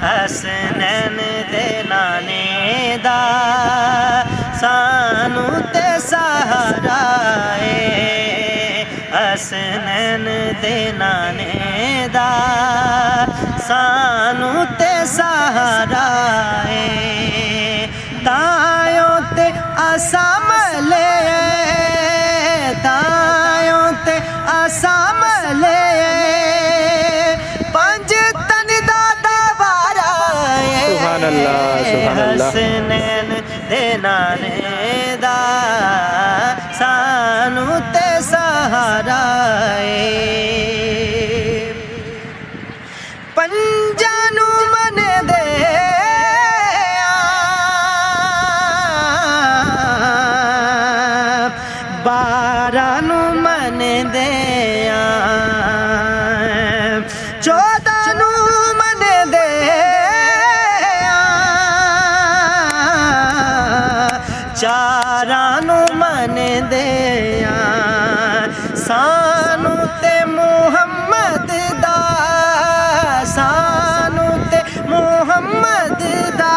हसनैन दे नाने दा सानू ते सहारा है। हसनैन दे नाने दा सानू ते सहारा है। तायों ते असा मले, तायों ते असा मले पंज तन दा दवारा है। सुभान अल्लाह, सुभान अल्लाह। हसनैन दे नाने दा सानू ते सहारा है। पंजा नू मन दे बारा नू मन दे, 14 नू मन दे, चारा नू मन दे। सानू ते मुहम्मद दा, सानू ते मुहम्मद दा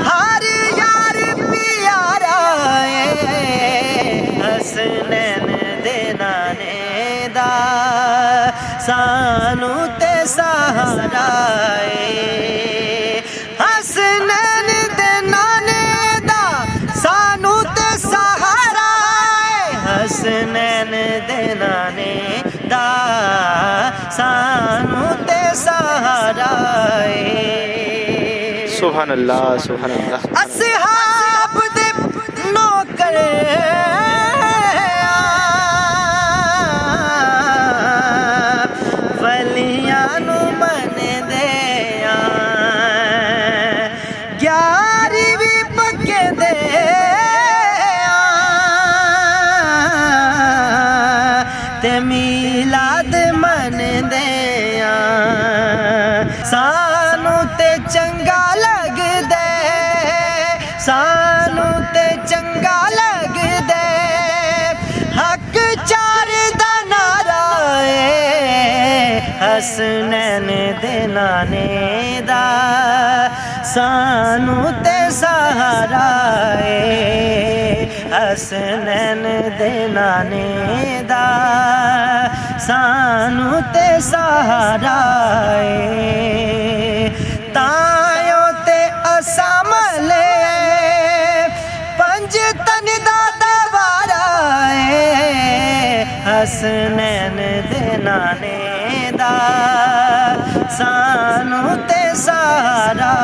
हर यार प्यारा है। हसनैन दे नाने दा सानू ते सहारा है। हसनैन दे नाने दा सानू ते सहारा है। हसनैन दे नाने दा सानू ते सहारा है। सुभान अल्लाह, सुभान अल्लाह। असहाब दे नौकर वलियां नू मन दे, 11वीं पक्के दे ते मीलाद मन दे। सानू ते चंगा लगदे, सानू ते चंगा लगदे हक चार दा नारा है। हसनैन दे नाने दा सानू ते सहारा है। हसनैन दे नाने दा सानू ते सहारा है। तायों ते असा मले पंज तन दा दवारा है। हसनैन दे नाने दा सानू ते सहारा